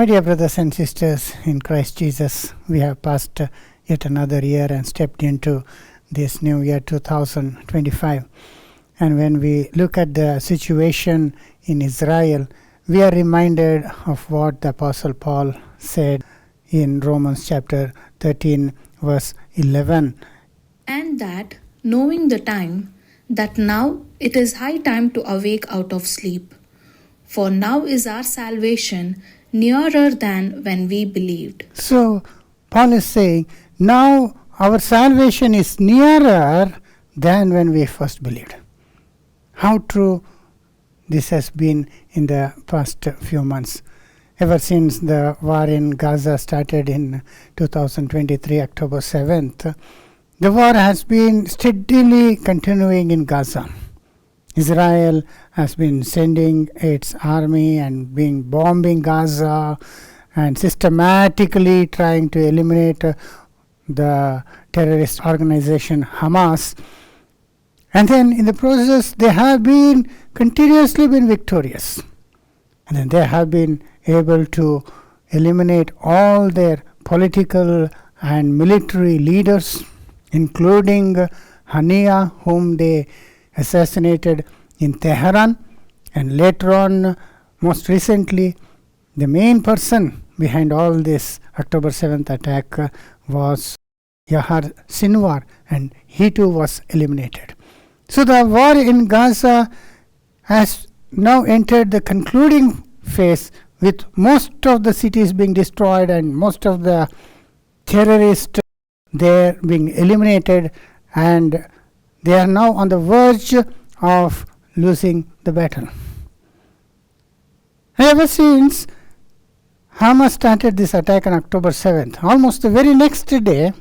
My dear brothers and sisters in Christ Jesus, we have passed yet another year and stepped into this new year 2025. And when we look at the situation in Israel, we are reminded of what the Apostle Paul said in Romans chapter 13, verse 11. And that, knowing the time, that now it is high time to awake out of sleep. For now is our salvation nearer than when we believed. So, Paul is saying, now our salvation is nearer than when we first believed. How true this has been in the past few months. Ever since the war in Gaza started in 2023, October 7th, the war has been steadily continuing in Gaza. Israel has been sending its army and been bombing Gaza and systematically trying to eliminate the terrorist organization Hamas. And then in the process, they have been continuously been victorious. And then they have been able to eliminate all their political and military leaders, including Haniya, whom they assassinated in Tehran, and later on, most recently, the main person behind all this October 7th attack was Yahya Sinwar, and he too was eliminated. So the war in Gaza has now entered the concluding phase, with most of the cities being destroyed and most of the terrorists there being eliminated, and they are now on the verge of losing the battle. Ever since Hamas started this attack on October 7th, almost the very next day,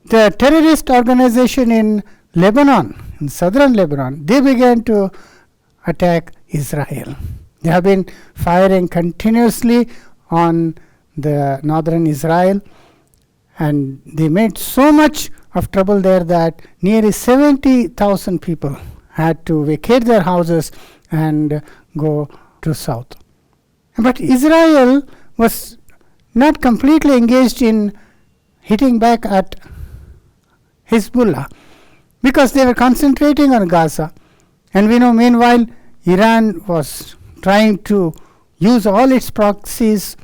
the terrorist organization in Lebanon, in southern Lebanon, they began to attack Israel. They have been firing continuously on the northern Israel, and they made so much of trouble there that nearly 70,000 people had to vacate their houses and go to south. But Israel was not completely engaged in hitting back at Hezbollah, because they were concentrating on Gaza. And we know meanwhile Iran was trying to use all its proxies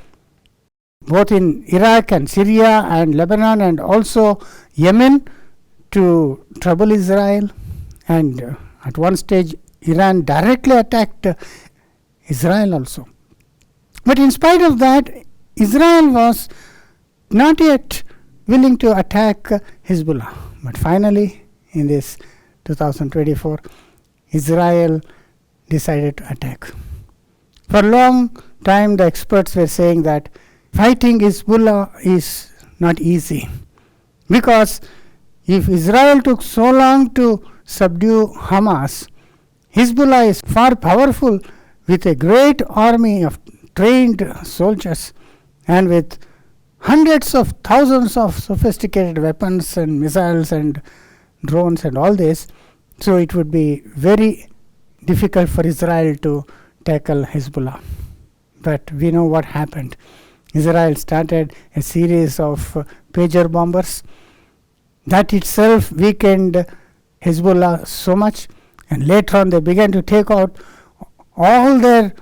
both in Iraq and Syria and Lebanon and also Yemen to trouble Israel. And at one stage Iran directly attacked Israel also. But in spite of that, Israel was not yet willing to attack Hezbollah. But finally, in this 2024, Israel decided to attack. For a long time, the experts were saying that fighting Hezbollah is not easy, because if Israel took so long to subdue Hamas, Hezbollah is far powerful with a great army of trained soldiers and with hundreds of thousands of sophisticated weapons and missiles and drones and all this. So it would be very difficult for Israel to tackle Hezbollah. But we know what happened. Israel started a series of pager bombers. That itself weakened Hezbollah so much, and later on they began to take out all their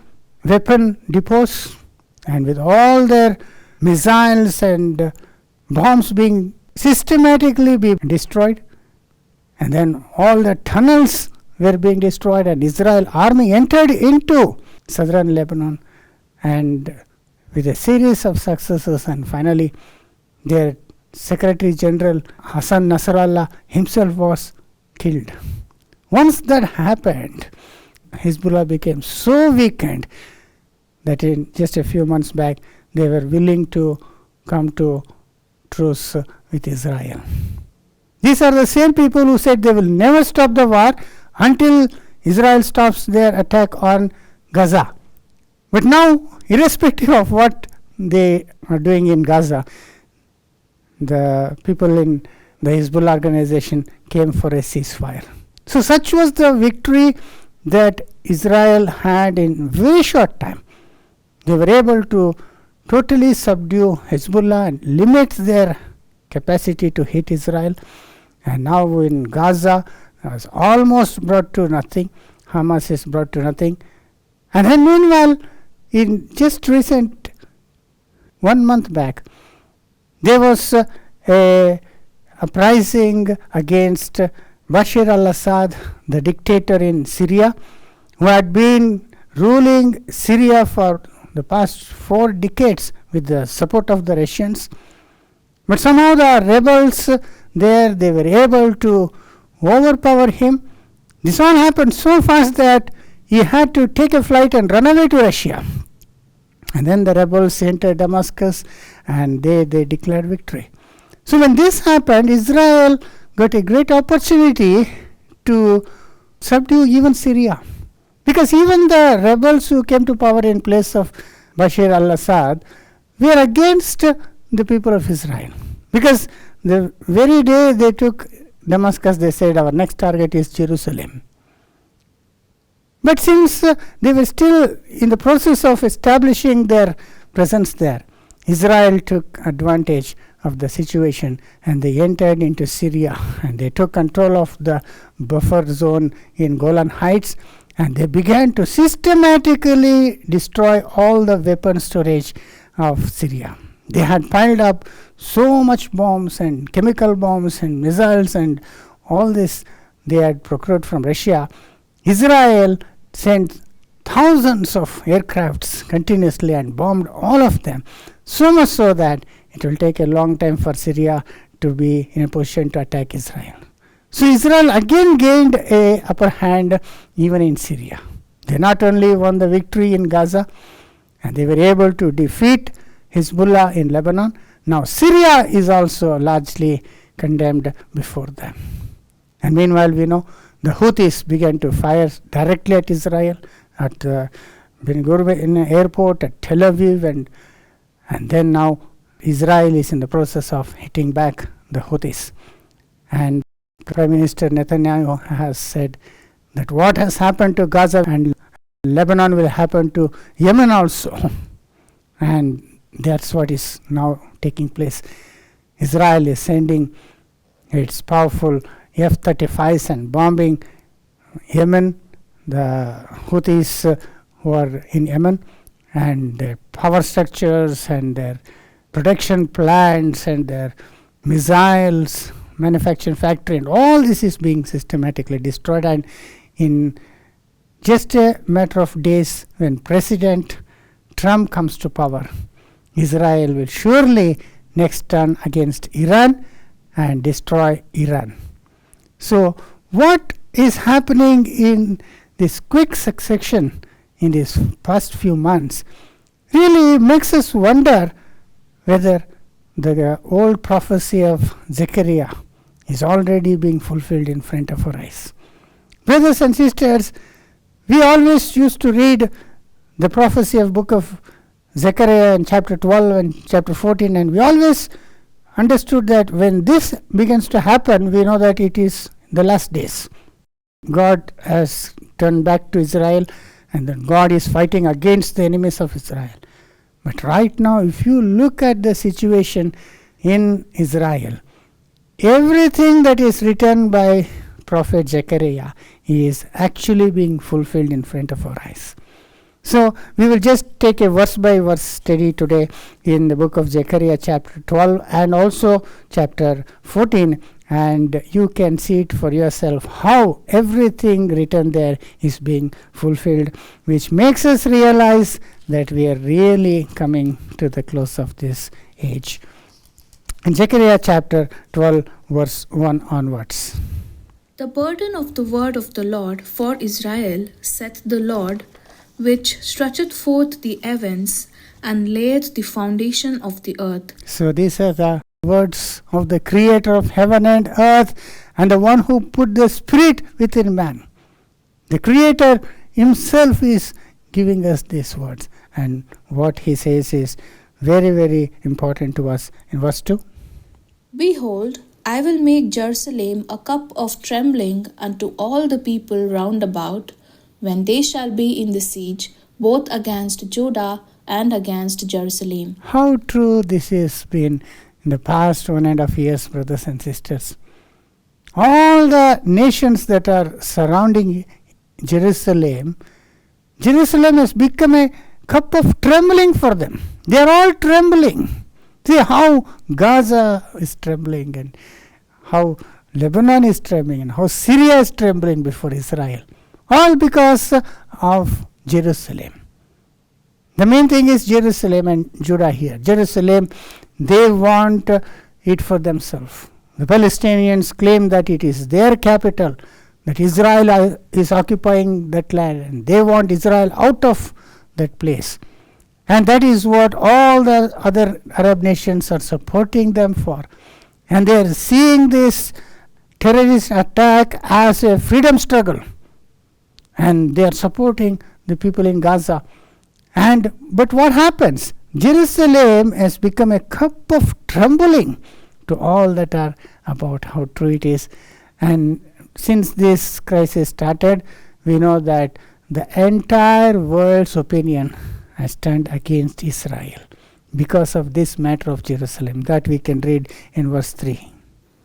weapon depots, and with all their missiles and bombs being systematically being destroyed, and then all the tunnels were being destroyed, and Israel army entered into southern Lebanon, and with a series of successes, and finally their Secretary General Hassan Nasrallah himself was killed. Once that happened, Hezbollah became so weakened that in just a few months back they were willing to come to truce with Israel. These are the same people who said they will never stop the war until Israel stops their attack on Gaza. But now, irrespective of what they are doing in Gaza, the people in the Hezbollah organization came for a ceasefire. So such was the victory that Israel had in very short time. They were able to totally subdue Hezbollah and limit their capacity to hit Israel. And now in Gaza, it's almost brought to nothing. Hamas is brought to nothing. And then meanwhile, in just recent 1 month back, there was a uprising against Bashar al-Assad, the dictator in Syria, who had been ruling Syria for the past 4 decades with the support of the Russians. But somehow the rebels there, they were able to overpower him. This all happened so fast that he had to take a flight and run away to Russia. And then the rebels entered Damascus and they declared victory. So when this happened, Israel got a great opportunity to subdue even Syria. Because even the rebels who came to power in place of Bashar al-Assad were against the people of Israel. Because the very day they took Damascus, they said our next target is Jerusalem. But since they were still in the process of establishing their presence there, Israel took advantage of the situation and they entered into Syria and they took control of the buffer zone in Golan Heights and they began to systematically destroy all the weapon storage of Syria. They had piled up so much bombs and chemical bombs and missiles and all this they had procured from Russia. Israel sent thousands of aircrafts continuously and bombed all of them, so much so that it will take a long time for Syria to be in a position to attack Israel. So Israel again gained a upper hand even in Syria. They not only won the victory in Gaza, and they were able to defeat Hezbollah in Lebanon. Now Syria is also largely condemned before them. And meanwhile, we know the Houthis began to fire directly at Israel, at Ben Gurion airport, at Tel Aviv, and then now Israel is in the process of hitting back the Houthis. And Prime Minister Netanyahu has said that what has happened to Gaza and Lebanon will happen to Yemen also. And that's what is now taking place. Israel is sending its powerful F-35s and bombing Yemen, the Houthis who are in Yemen, and their power structures and their production plants and their missiles, manufacturing factory, and all this is being systematically destroyed. And in just a matter of days, when President Trump comes to power, Israel will surely next turn against Iran and destroy Iran. So what is happening in this quick succession in these past few months really makes us wonder whether the old prophecy of Zechariah is already being fulfilled in front of our eyes. Brothers and sisters, we always used to read the prophecy of book of Zechariah in chapter 12 and chapter 14, and we always understood that when this begins to happen, we know that it is the last days. God has turned back to Israel, and that God is fighting against the enemies of Israel. But right now, if you look at the situation in Israel, everything that is written by prophet Zechariah is actually being fulfilled in front of our eyes. So we will just take a verse by verse study today in the book of Zechariah chapter 12 and also chapter 14, and you can see it for yourself how everything written there is being fulfilled, which makes us realize that we are really coming to the close of this age. In Zechariah chapter 12 verse 1 onwards. The burden of the word of the Lord for Israel, saith the Lord, which stretcheth forth the heavens and layeth the foundation of the earth. So these are the words of the creator of heaven and earth and the one who put the spirit within man. The creator himself is giving us these words, and what he says is very, very important to us. In verse 2, Behold, I will make Jerusalem a cup of trembling unto all the people round about, when they shall be in the siege, both against Judah and against Jerusalem. How true this has been in the past 1.5 years, brothers and sisters. All the nations that are surrounding Jerusalem has become a cup of trembling for them. They are all trembling. See how Gaza is trembling, and how Lebanon is trembling, and how Syria is trembling before Israel. All because of Jerusalem. The main thing is Jerusalem and Judah here. Jerusalem, they want it for themselves. The Palestinians claim that it is their capital, that Israel is occupying that land, and they want Israel out of that place. And that is what all the other Arab nations are supporting them for. And they are seeing this terrorist attack as a freedom struggle. And they are supporting the people in Gaza. But what happens? Jerusalem has become a cup of trembling to all that are about how true it is. And since this crisis started, we know that the entire world's opinion has turned against Israel because of this matter of Jerusalem, that we can read in verse 3.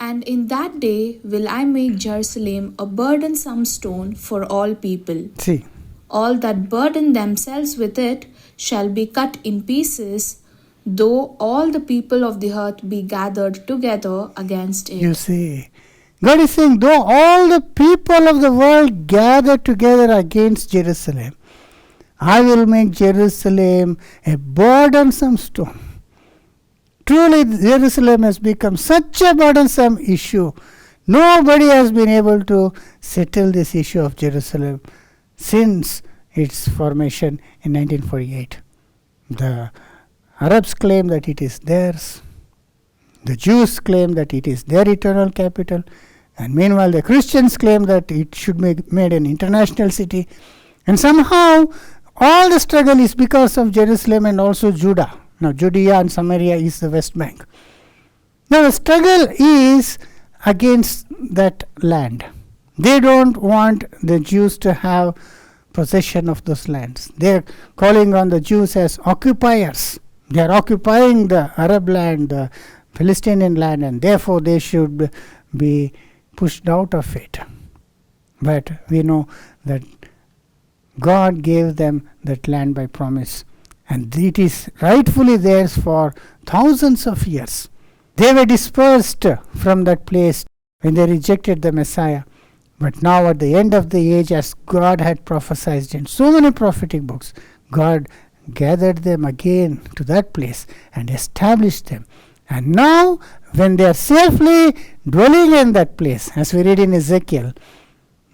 And in that day will I make Jerusalem a burdensome stone for all people. See, All that burden themselves with it shall be cut in pieces, though all the people of the earth be gathered together against it. you see, God is saying, though all the people of the world gather together against Jerusalem, I will make Jerusalem a burdensome stone. Truly, Jerusalem has become such a burdensome issue. Nobody has been able to settle this issue of Jerusalem since its formation in 1948. The Arabs claim that it is theirs. The Jews claim that it is their eternal capital. And meanwhile, the Christians claim that it should be made an international city. And somehow, all the struggle is because of Jerusalem and also Judah. Now, Judea and Samaria is the West Bank. Now, the struggle is against that land. They don't want the Jews to have possession of those lands. They are calling on the Jews as occupiers. They are occupying the Arab land, the Palestinian land, and therefore they should be pushed out of it. But we know that God gave them that land by promise, and it is rightfully theirs for thousands of years. They were dispersed from that place when they rejected the Messiah. But now at the end of the age, as God had prophesied in so many prophetic books, God gathered them again to that place and established them. And now, when they are safely dwelling in that place, as we read in Ezekiel,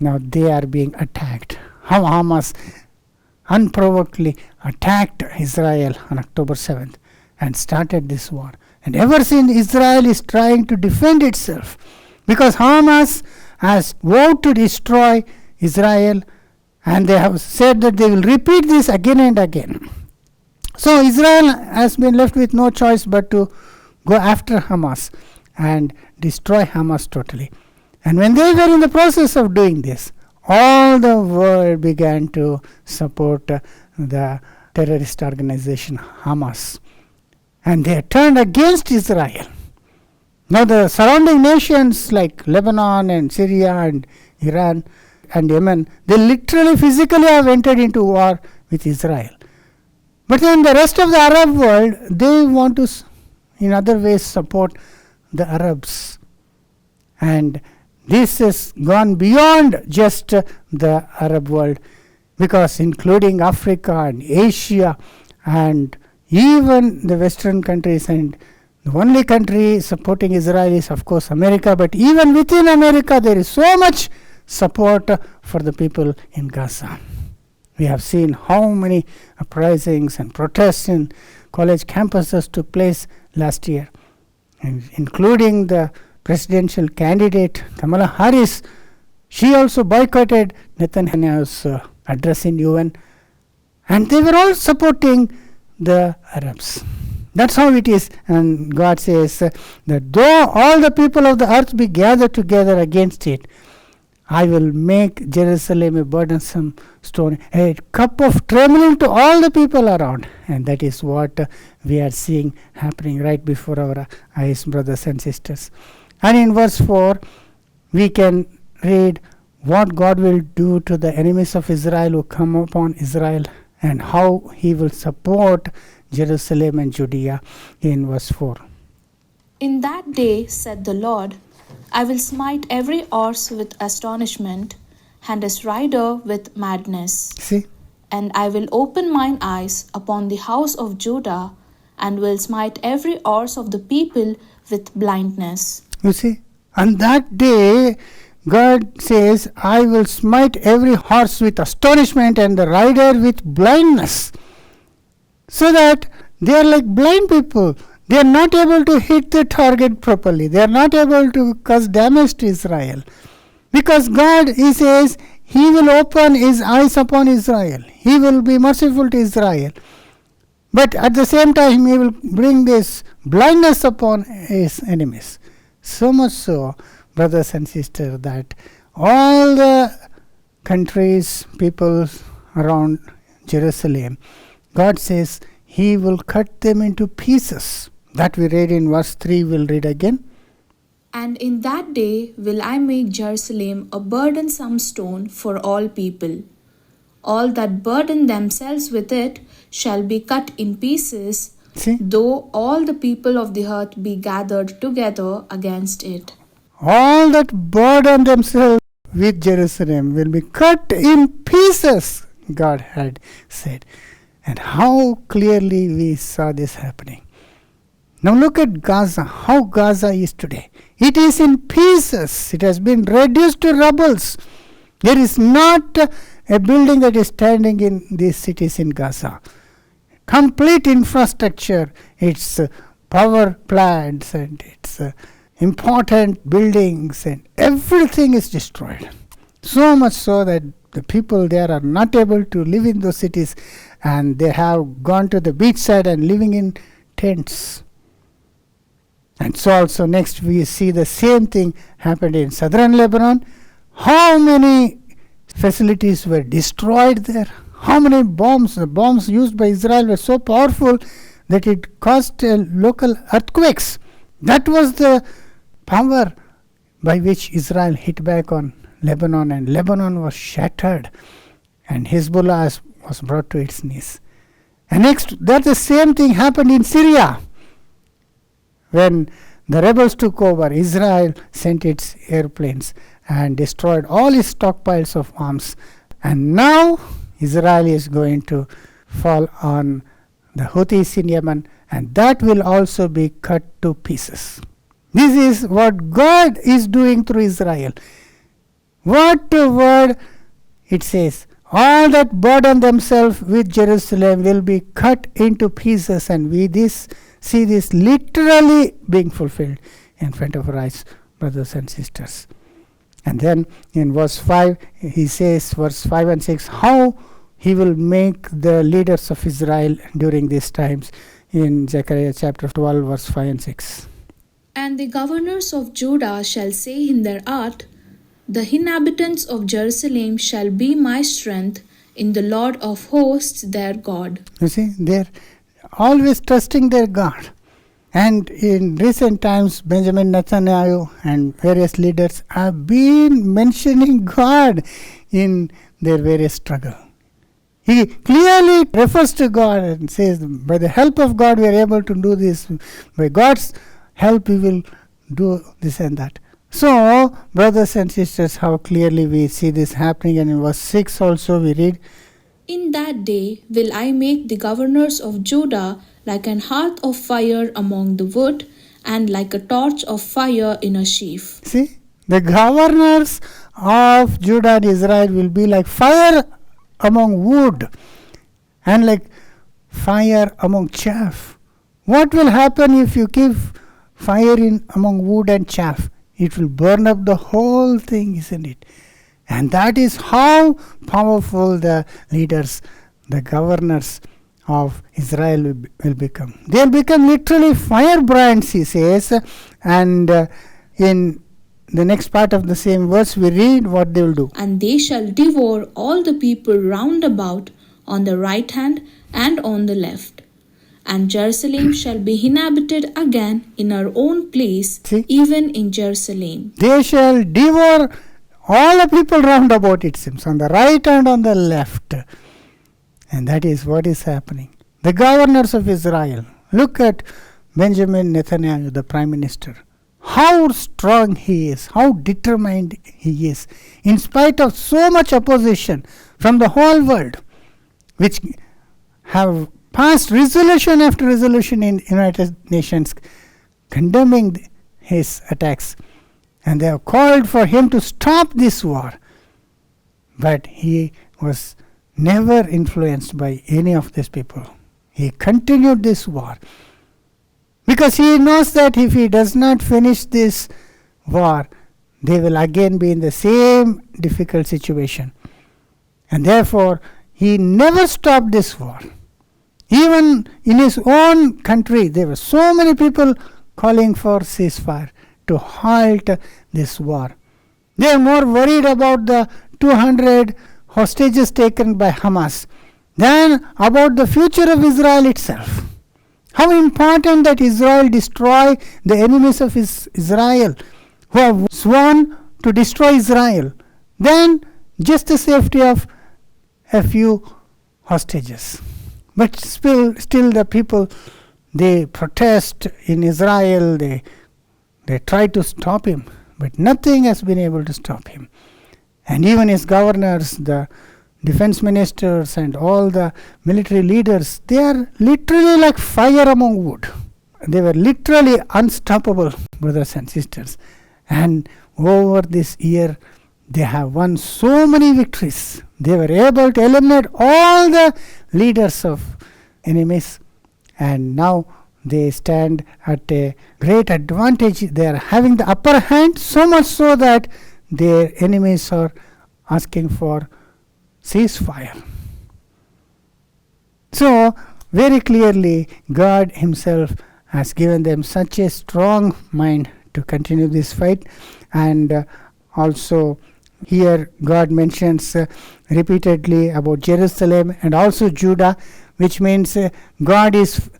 now they are being attacked. How Hamas unprovokedly attacked Israel on October 7th and started this war. And ever since, Israel is trying to defend itself, because Hamas has vowed to destroy Israel, and they have said that they will repeat this again and again. So Israel has been left with no choice but to go after Hamas and destroy Hamas totally. And when they were in the process of doing this, all the world began to support the terrorist organization Hamas. And they turned against Israel. Now the surrounding nations like Lebanon and Syria and Iran and Yemen, they literally physically have entered into war with Israel. But then the rest of the Arab world, they want to in other ways support the Arabs. And this has gone beyond just the Arab world, because including Africa and Asia and even the Western countries, and the only country supporting Israel is of course America, but even within America there is so much support for the people in Gaza. We have seen how many uprisings and protests in college campuses took place last year, and including the presidential candidate Kamala Harris. She also boycotted Netanyahu's address in UN, and they were all supporting the Arabs. That's how it is. And God says that though all the people of the earth be gathered together against it, I will make Jerusalem a burdensome stone, a cup of trembling to all the people around. And that is what we are seeing happening right before our eyes, brothers and sisters. And in verse 4, we can read what God will do to the enemies of Israel who come upon Israel, and how he will support Jerusalem and Judea in verse 4. In that day, said the Lord, I will smite every horse with astonishment, and his rider with madness. See? And I will open mine eyes upon the house of Judah, and will smite every horse of the people with blindness. You see? On that day, God says, I will smite every horse with astonishment and the rider with blindness. So that they are like blind people. They are not able to hit the target properly. They are not able to cause damage to Israel. Because God, he says, he will open his eyes upon Israel. He will be merciful to Israel. But at the same time, he will bring this blindness upon his enemies. So much so, brothers and sisters, that all the countries, peoples around Jerusalem, God says he will cut them into pieces. That we read in verse 3, we'll read again. And in that day will I make Jerusalem a burdensome stone for all people. All that burden themselves with it shall be cut in pieces, See? though all the people of the earth be gathered together against it. All that burden themselves with Jerusalem will be cut in pieces, God had said. And how clearly we saw this happening. Now look at Gaza, how Gaza is today. It is in pieces. It has been reduced to rubbles. There is not a building that is standing in these cities in Gaza. Complete infrastructure, its power plants and its important buildings and everything is destroyed. So much so that the people there are not able to live in those cities, and they have gone to the beachside and living in tents. And so also next we see the same thing happened in southern Lebanon. How many facilities were destroyed there? How many bombs? The bombs used by Israel were so powerful that it caused local earthquakes. That was the power by which Israel hit back on Lebanon, and Lebanon was shattered, and Hezbollah was brought to its knees. And next, that the same thing happened in Syria. When the rebels took over, Israel sent its airplanes and destroyed all its stockpiles of arms. And now Israel is going to fall on the Houthis in Yemen, and that will also be cut to pieces. This is what God is doing through Israel. What a word it says. All that burden themselves with Jerusalem will be cut into pieces, and we see this literally being fulfilled in front of our eyes, brothers and sisters. And then in verse 5, he says, verse 5 and 6, how he will make the leaders of Israel during these times in Zechariah chapter 12, verse 5 and 6. And the governors of Judah shall say in their heart, the inhabitants of Jerusalem shall be my strength in the Lord of hosts their God. You see, they're always trusting their God. And in recent times, Benjamin Netanyahu and various leaders have been mentioning God in their various struggle. He clearly refers to God and says, by the help of God, we are able to do this. By God's help, we will do this and that. So, brothers and sisters, how clearly we see this happening. And in verse 6 also we read, in that day will I make the governors of Judah like an hearth of fire among the wood, and like a torch of fire in a sheaf. See, the governors of Judah and Israel will be like fire among wood, and like fire among chaff. What will happen if you keep fire in among wood and chaff? It will burn up the whole thing, isn't it? And that is how powerful the leaders, the governors of Israel will become. They will become literally firebrands, he says. And in the next part of the same verse we read what they will do. And they shall devour all the people round about on the right hand and on the left. And Jerusalem shall be inhabited again in her own place, See? even in Jerusalem. They shall devour all the people round about, it seems, on the right and on the left. And that is what is happening. The governors of Israel, look at Benjamin Netanyahu, the prime minister. How strong he is, how determined he is, in spite of so much opposition from the whole world, which have passed resolution after resolution in United Nations condemning his attacks. And they have called for him to stop this war. But he was never influenced by any of these people. He continued this war. Because he knows that if he does not finish this war, they will again be in the same difficult situation. And therefore, he never stopped this war. Even in his own country, there were so many people calling for ceasefire to halt this war. They are more worried about the 200 hostages taken by Hamas than about the future of Israel itself. How important that Israel destroy the enemies of Israel who have sworn to destroy Israel, than just the safety of a few hostages. But still the people, they protest in Israel, they try to stop him, but nothing has been able to stop him. And even his governors, the defense ministers and all the military leaders, they are literally like fire among wood. They were literally unstoppable, brothers and sisters. And over this year, they have won so many victories. They were able to eliminate all the leaders of enemies, and now they stand at a great advantage. They are having the upper hand, so much so that their enemies are asking for ceasefire. So, very clearly, God Himself has given them such a strong mind to continue this fight. And also, here God mentions repeatedly about Jerusalem and also Judah, which means God is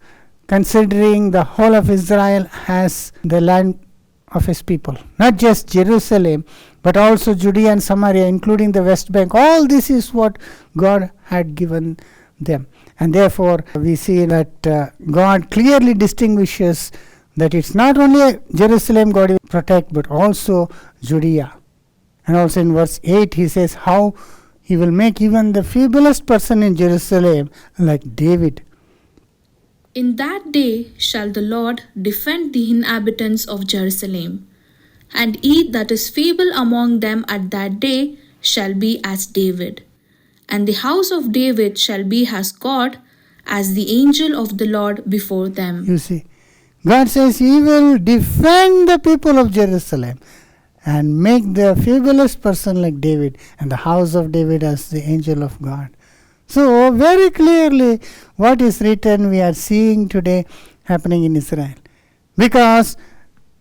considering the whole of Israel as the land of His people. Not just Jerusalem, but also Judea and Samaria, including the West Bank. All this is what God had given them. And therefore, we see that God clearly distinguishes that it's not only Jerusalem God will protect, but also Judea. And also in verse 8, He says how He will make even the feeblest person in Jerusalem like David. In that day shall the Lord defend the inhabitants of Jerusalem, and he that is feeble among them at that day shall be as David. And the house of David shall be as God, as the angel of the Lord before them. You see, God says He will defend the people of Jerusalem and make the feeblest person like David, and the house of David as the angel of God. So, very clearly, what is written we are seeing today happening in Israel. Because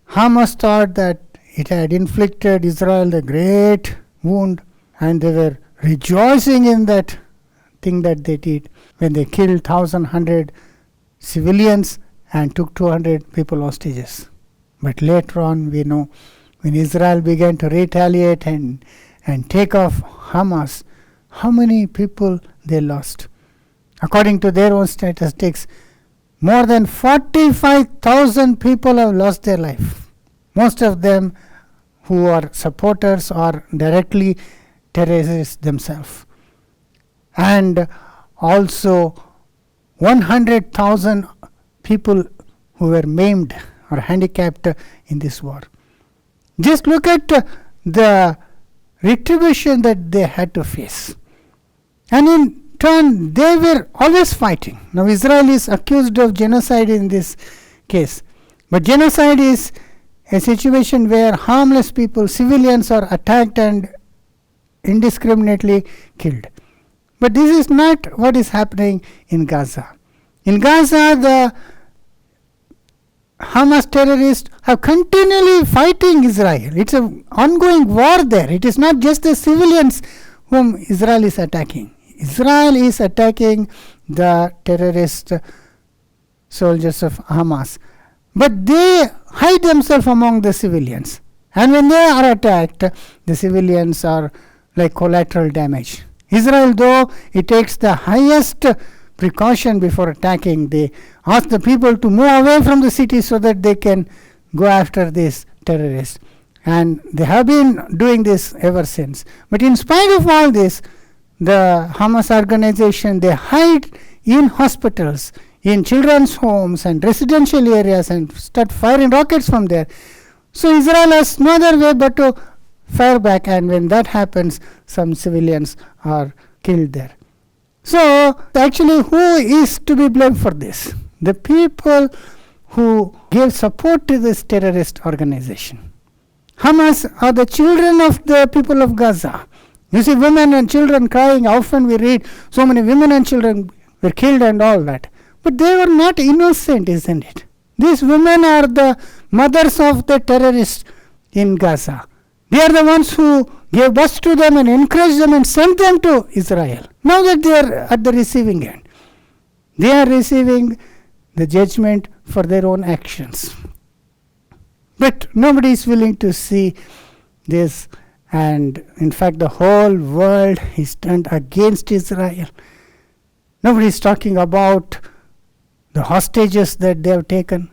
Hamas thought that it had inflicted Israel the great wound, and they were rejoicing in that thing that they did when they killed 1,100 civilians and took 200 people hostages. But later on, we know, when Israel began to retaliate and take off Hamas, how many people they lost. According to their own statistics, more than 45,000 people have lost their life. Most of them who are supporters or directly terrorists themselves. And also 100,000 people who were maimed or handicapped in this war. Just look at the retribution that they had to face. And in turn, they were always fighting. Now, Israel is accused of genocide in this case. But genocide is a situation where harmless people, civilians, are attacked and indiscriminately killed. But this is not what is happening in Gaza. In Gaza, the Hamas terrorists have continually fighting Israel. It's an ongoing war there. It is not just the civilians whom Israel is attacking. Israel is attacking the terrorist soldiers of Hamas. But they hide themselves among the civilians. And when they are attacked, the civilians are like collateral damage. Israel, though, it takes the highest precaution before attacking. They ask the people to move away from the city so that they can go after these terrorists. And they have been doing this ever since. But in spite of all this, the Hamas organization, they hide in hospitals, in children's homes and residential areas and start firing rockets from there. So Israel has no other way but to fire back, and when that happens, some civilians are killed there. So actually, who is to be blamed for this? The people who gave support to this terrorist organization. Hamas are the children of the people of Gaza. You see women and children crying. Often we read so many women and children were killed and all that. But they were not innocent, isn't it? These women are the mothers of the terrorists in Gaza. They are the ones who gave birth to them and encouraged them and sent them to Israel. Now that they are at the receiving end, they are receiving the judgment for their own actions. But nobody is willing to see this, and in fact the whole world is turned against Israel. Nobody is talking about the hostages that they have taken,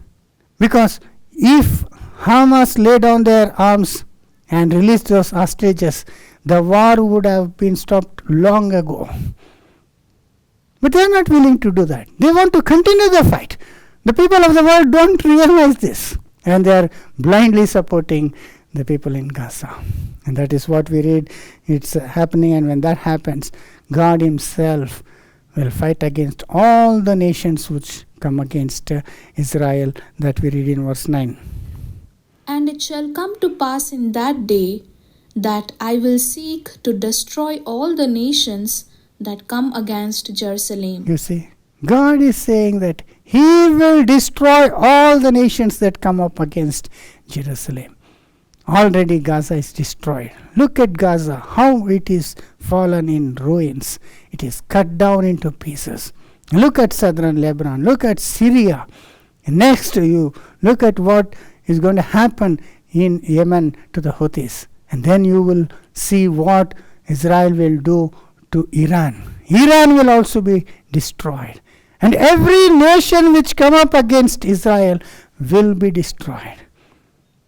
because if Hamas lay down their arms and released those hostages, the war would have been stopped long ago. But they are not willing to do that. They want to continue the fight. The people of the world don't realize this, and they are blindly supporting the people in Gaza. And that is what we read. It's happening, and when that happens, God himself will fight against all the nations which come against Israel, that we read in verse 9. And it shall come to pass in that day that I will seek to destroy all the nations that come against Jerusalem. You see, God is saying that he will destroy all the nations that come up against Jerusalem. Already Gaza is destroyed. Look at Gaza, how it is fallen in ruins. It is cut down into pieces. Look at southern Lebanon. Look at Syria. And next to you, look at what is going to happen in Yemen to the Houthis. And then you will see what Israel will do to Iran. Iran will also be destroyed. And every nation which come up against Israel will be destroyed.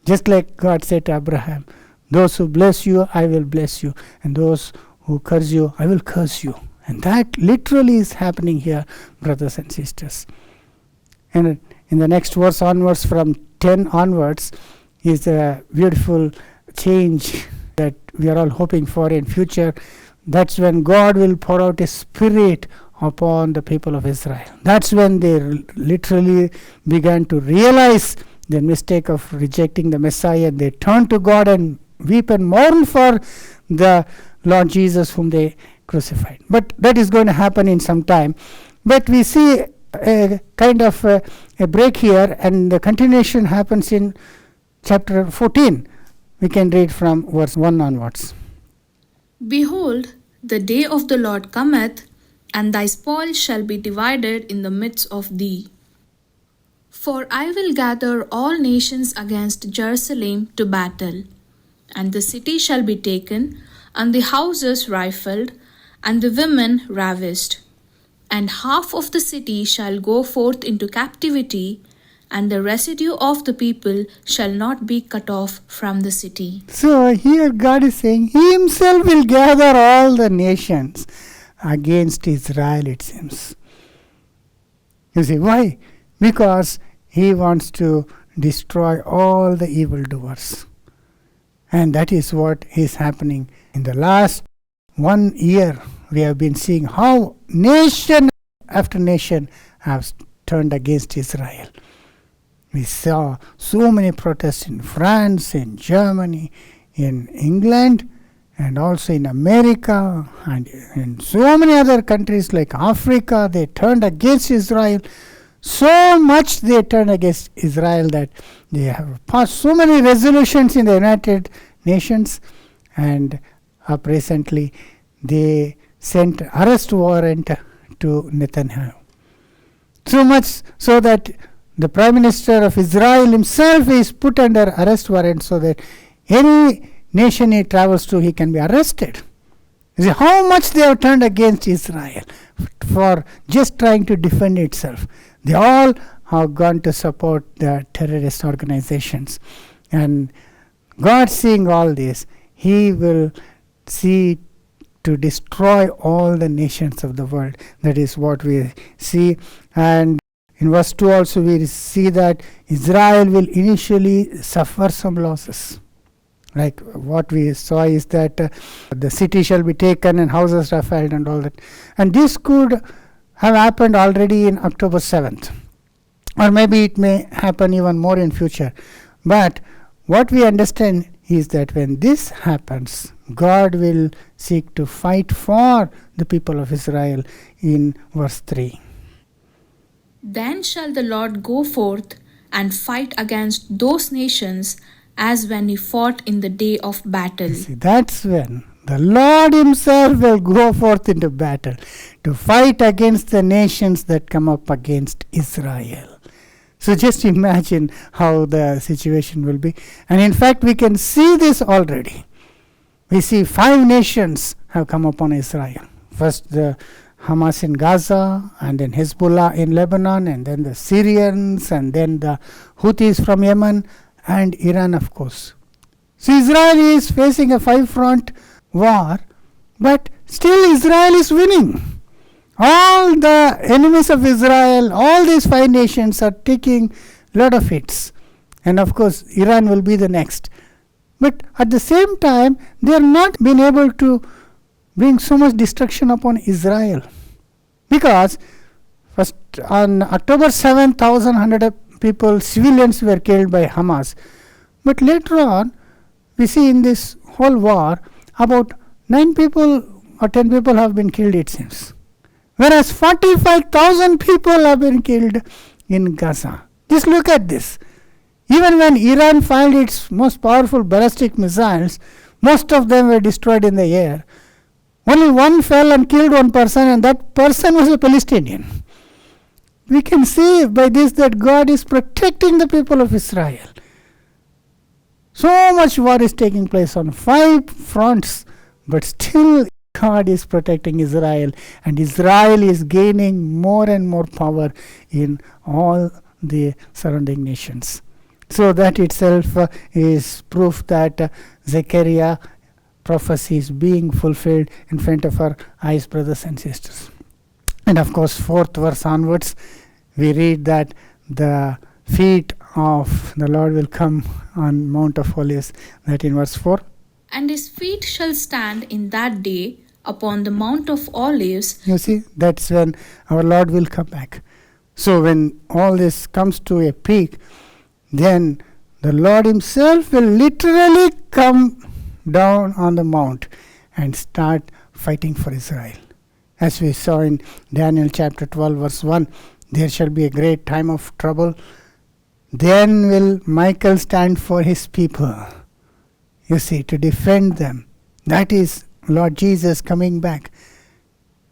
Just like God said to Abraham, those who bless you, I will bless you. And those who curse you, I will curse you. And that literally is happening here, brothers and sisters. And in the next verse onwards, from 10 onwards, is a beautiful change that we are all hoping for in future. That's when God will pour out his spirit upon the people of Israel. That's when they literally began to realize their mistake of rejecting the Messiah. They turn to God and weep and mourn for the Lord Jesus whom they crucified. But that is going to happen in some time. But we see a kind of a break here, and the continuation happens in chapter 14. We can read from verse 1 onwards. Behold, the day of the Lord cometh, and thy spoil shall be divided in the midst of thee. For I will gather all nations against Jerusalem to battle, and the city shall be taken, and the houses rifled, and the women ravished. And half of the city shall go forth into captivity, and the residue of the people shall not be cut off from the city. So here God is saying he himself will gather all the nations against Israel, it seems. You see, why? Because he wants to destroy all the evildoers. And that is what is happening. In the last 1 year, we have been seeing how nation after nation have turned against Israel. We saw so many protests in France, in Germany, in England, and also in America, and in so many other countries like Africa. They turned against Israel. So much they turned against Israel that they have passed so many resolutions in the United Nations, and up recently they sent arrest warrant to Netanyahu. So much so that the Prime Minister of Israel himself is put under arrest warrant, so that any nation he travels to, he can be arrested. You see how much they have turned against Israel for just trying to defend itself. They all have gone to support the terrorist organizations. And God, seeing all this, He will see to destroy all the nations of the world. That is what we see. And in verse 2 also we see that Israel will initially suffer some losses. Like what we saw is that the city shall be taken and houses rafled and all that. And this could have happened already in October 7th. Or maybe it may happen even more in future. But what we understand is that when this happens, God will seek to fight for the people of Israel in verse 3. Then shall the Lord go forth and fight against those nations as when he fought in the day of battle. See, that's when the Lord Himself will go forth into battle to fight against the nations that come up against Israel. So just imagine how the situation will be. And in fact, we can see this already. We see 5 nations have come upon Israel. First the Hamas in Gaza, and then Hezbollah in Lebanon, and then the Syrians, and then the Houthis from Yemen, and Iran, of course. So Israel is facing a 5-front war, but still Israel is winning. All the enemies of Israel, all these 5 nations are taking a lot of hits. And of course, Iran will be the next. But at the same time, they are not been able to bring so much destruction upon Israel. Because first on October 7, 1,100 people, civilians were killed by Hamas. But later on, we see in this whole war, about 9 people or 10 people have been killed, it seems. Whereas 45,000 people have been killed in Gaza. Just look at this. Even when Iran fired its most powerful ballistic missiles, most of them were destroyed in the air. Only one fell and killed one person, and that person was a Palestinian. We can see by this that God is protecting the people of Israel. So much war is taking place on 5 fronts, but still God is protecting Israel, and Israel is gaining more and more power in all the surrounding nations. So that itself is proof that Zechariah prophecy is being fulfilled in front of our eyes, brothers and sisters. And of course, 4th verse onwards, we read that the feet of the Lord will come on Mount of Olives. That in verse 4. And his feet shall stand in that day upon the Mount of Olives. You see, that's when our Lord will come back. So when all this comes to a peak, then the Lord Himself will literally come down on the mount and start fighting for Israel. As we saw in Daniel chapter 12 verse 1, there shall be a great time of trouble. Then will Michael stand for his people. You see, to defend them. That is Lord Jesus coming back.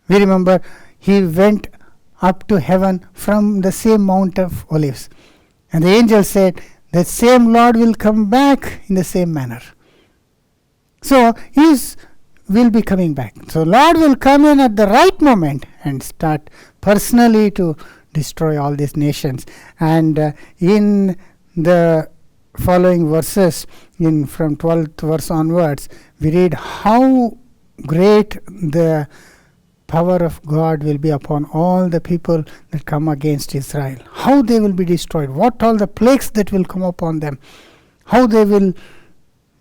We remember He went up to heaven from the same Mount of Olives. And the angel said, the same Lord will come back in the same manner. So He will be coming back. So Lord will come in at the right moment and start personally to destroy all these nations. And in the following verses, from 12th verse onwards, we read how great the power of God will be upon all the people that come against Israel. How they will be destroyed. What all the plagues that will come upon them. How they will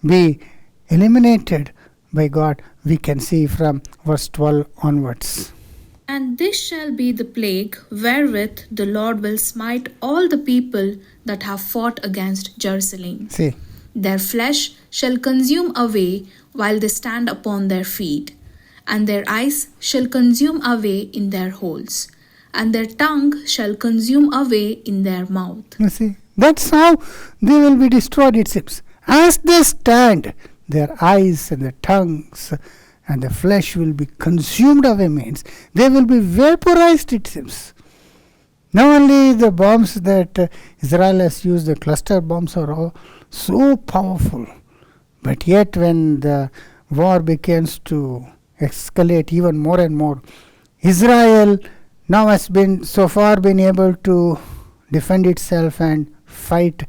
be eliminated by God. We can see from verse 12 onwards. And this shall be the plague wherewith the Lord will smite all the people that have fought against Jerusalem. See. Their flesh shall consume away while they stand upon their feet, and their eyes shall consume away in their holes, and their tongue shall consume away in their mouth. You see, that's how they will be destroyed, it seems. As they stand, their eyes and their tongues and the flesh will be consumed away, means they will be vaporized, it seems. Not only the bombs that Israel has used, the cluster bombs are all so powerful, but yet when the war begins to escalate even more and more, Israel now has been so far been able to defend itself and fight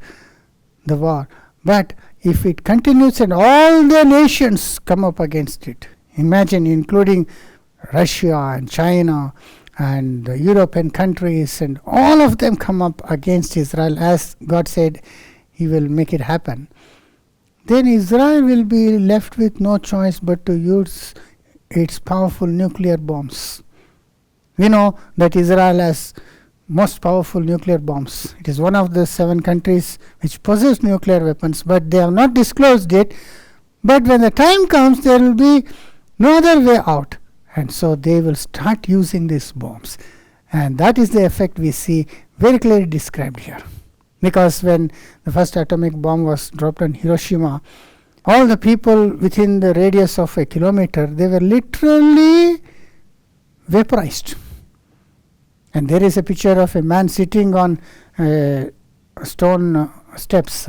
the war. But if it continues and all the nations come up against it, imagine including Russia and China and the European countries, and all of them come up against Israel, as God said He will make it happen, then Israel will be left with no choice but to use its powerful nuclear bombs. We know that Israel has most powerful nuclear bombs. It is one of the 7 countries which possess nuclear weapons, but they have not disclosed it. But when the time comes, there will be no other way out. And so they will start using these bombs. And that is the effect we see very clearly described here. Because when the first atomic bomb was dropped on Hiroshima, all the people within the radius of a kilometer, they were literally vaporized. And there is a picture of a man sitting on stone steps.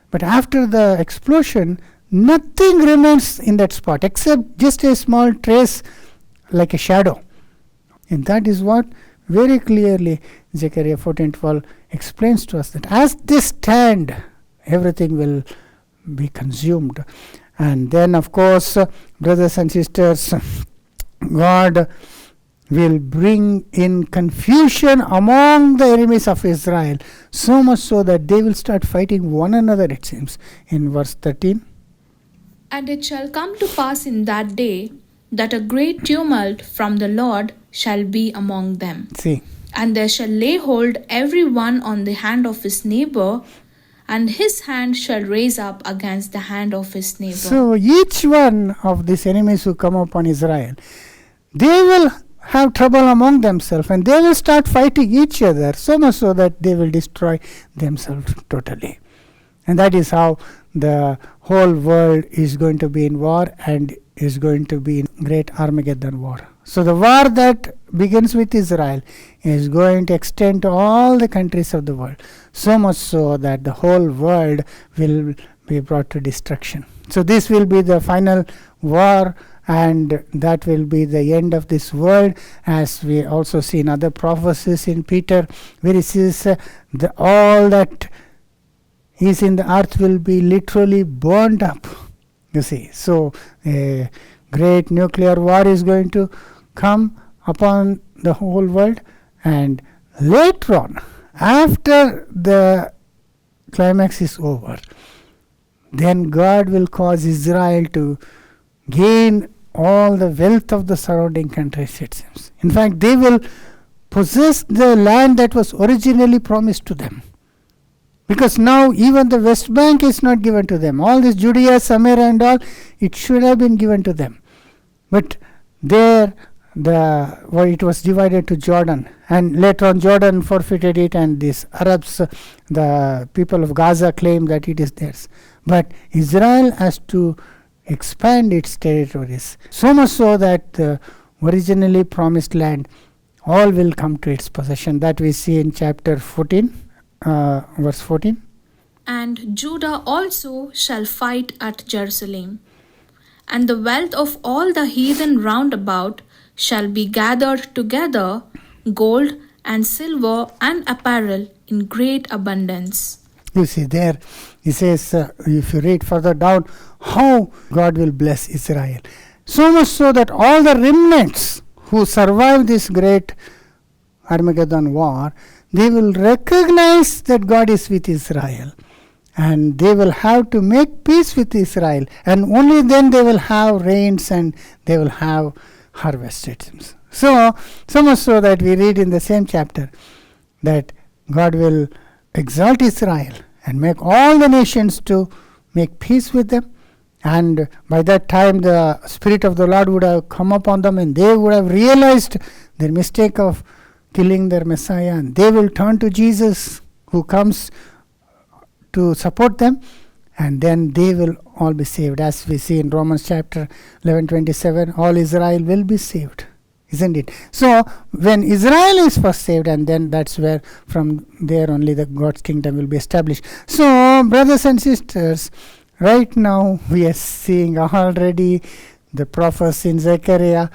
But after the explosion, nothing remains in that spot except just a small trace like a shadow. And that is what very clearly Zechariah 14:12 explains to us, that as they stand, everything will be consumed. And then, of course, brothers and sisters, God will bring in confusion among the enemies of Israel, so much so that they will start fighting one another, it seems, in verse 13. And it shall come to pass in that day that a great tumult from the Lord shall be among them. See. And they shall lay hold every one on the hand of his neighbor, and his hand shall raise up against the hand of his neighbor. So each one of these enemies who come upon Israel, they will have trouble among themselves, and they will start fighting each other, so much so that they will destroy themselves totally. And that is how the whole world is going to be in war and is going to be in great Armageddon war. So the war that begins with Israel is going to extend to all the countries of the world, so much so that the whole world will be brought to destruction. So this will be the final war, and that will be the end of this world, as we also see in other prophecies in Peter, where it says all that is in the earth will be literally burned up. You see, so a great nuclear war is going to come upon the whole world, and later on, after the climax is over, then God will cause Israel to gain all the wealth of the surrounding countries, it seems. In fact, they will possess the land that was originally promised to them. Because now even the West Bank is not given to them. All this Judea, Samaria and all, it should have been given to them. But there, it was divided to Jordan. And later on Jordan forfeited it, and these Arabs, the people of Gaza, claim that it is theirs. But Israel has to expand its territories, so much so that the originally promised land all will come to its possession. That we see in chapter 14, verse 14. And Judah also shall fight at Jerusalem, and the wealth of all the heathen round about shall be gathered together, gold and silver and apparel in great abundance. You see there, he says, if you read further down, how God will bless Israel. So much so that all the remnants who survive this great Armageddon war, they will recognize that God is with Israel. And they will have to make peace with Israel. And only then they will have rains and they will have harvest, it seems. So much so that we read in the same chapter that God will exalt Israel and make all the nations to make peace with them. And by that time the Spirit of the Lord would have come upon them, and they would have realized their mistake of killing their Messiah, and they will turn to Jesus who comes to support them, and then they will all be saved. As we see in Romans chapter 11:27, all Israel will be saved, isn't it? So when Israel is first saved, and then that's where from there only the God's kingdom will be established. So brothers and sisters, right now we are seeing already the prophecy in Zechariah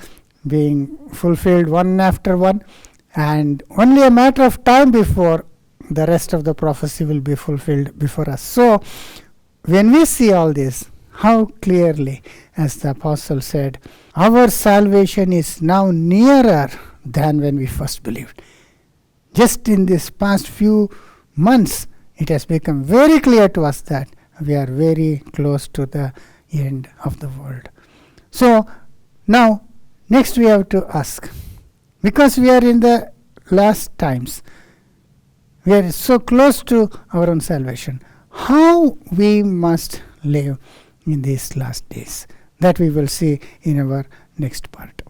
being fulfilled one after one, and only a matter of time before the rest of the prophecy will be fulfilled before us. So when we see all this, how clearly, as the apostle said, our salvation is now nearer than when we first believed. Just in this past few months, it has become very clear to us that we are very close to the end of the world. So now, next we have to ask, because we are in the last times, we are so close to our own salvation, how we must live in these last days. That we will see in our next part.